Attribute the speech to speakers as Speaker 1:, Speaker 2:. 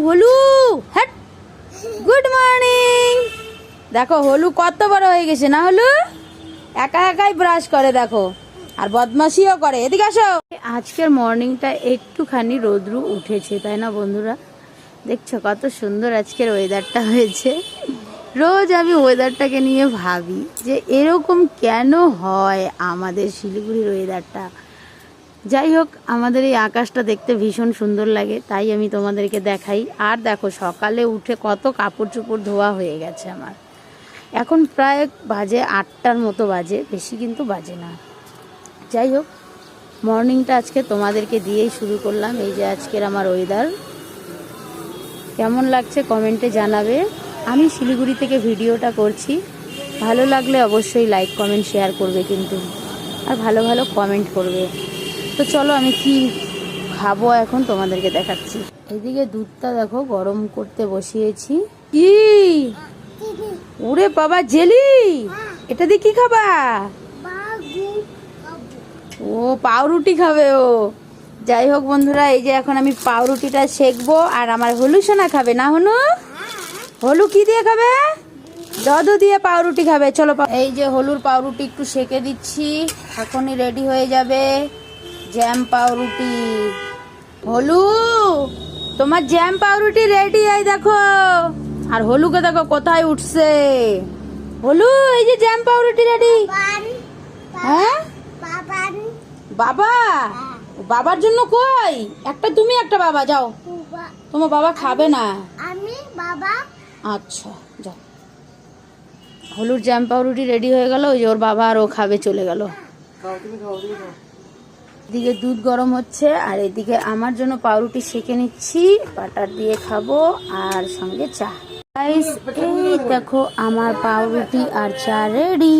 Speaker 1: হলু, hat, good morning. দেখো হলু কত বড় হয়ে গেছে না, হলু একা একাই ব্রাশ করে দেখো, আর বদমাশিও করে। এদিকে আসো। আজকের মর্নিংটা একটুখানি রোদ্রু উঠেছে, তাই না বন্ধুরা? দেখছো কত সুন্দর আজকের ওয়েদারটা হয়েছে। রোজ আমি ওয়েদারটাকে নিয়ে ভাবি যে এরকম কেন হয় আমাদের শিলিগুড়ির ওয়েদারটা। যাই হোক, আমাদের এই আকাশটা দেখতে ভীষণ সুন্দর লাগে, তাই আমি তোমাদেরকে দেখাই। আর দেখো সকালে উঠে কত কাপড় চোপড় ধোয়া হয়ে গেছে আমার। এখন প্রায় বাজে 8টার মতো বাজে, বেশি কিন্তু বাজে না। যাই হোক, মর্নিংটা আজকে তোমাদেরকে দিয়েই শুরু করলাম। এই যে আজকের আমার ওয়েদার কেমন লাগছে কমেন্টে জানাবে। আমি শিলিগুড়ি থেকে ভিডিওটা করছি, ভালো লাগলে অবশ্যই লাইক কমেন্ট শেয়ার করবে কিন্তু, আর ভালো ভালো কমেন্ট করবে। তো চলো আমি কি খাবো এখন তোমাদেরকে দেখাচ্ছি। এদিকে দুধটা দেখো গরম করতে বসিয়েছি। কি ওরে বাবা, জেলি! এটা দিয়ে কি খাবা? ও পাউরুটি খাবে ও। যাই হোক বন্ধুরা, এই যে এখন আমি পাউরুটিটা সেকবো, আর আমার হলু সোনা খাবে না। হনু, হলু কি দিয়ে খাবে? দদু দিয়ে পাউরুটি খাবে। চলো, এই যে হলুর পাউরুটি একটু সেকে দিচ্ছি, এখনই রেডি হয়ে যাবে জ্যাম পাউরুটি। হলু, তোমার জ্যাম পাউরুটি রেডি। এই দেখো, আর হলুকে দেখো কোথায় উঠছে। হলু, এই যে জ্যাম পাউরুটি রেডি। হ্যাঁ বাবা, বাবার জন্য কই একটা, তুমি একটা বাবা যাও। তোমার বাবা খাবে না। আমি বাবা। আচ্ছা যাও। হলুর জ্যাম পাউরুটি রেডি হয়ে গেল। ওই যে ওর বাবা আর ও খাবে চলে গেল। এদিকে দুধ গরম হচ্ছে, আর এদিকে আমার জন্য পাউরুটি সেকে নিচ্ছি, বাটার দিয়ে খাবো আর সঙ্গে চা। গাইস, এই দেখো আমার পাউরুটি আর চা রেডি।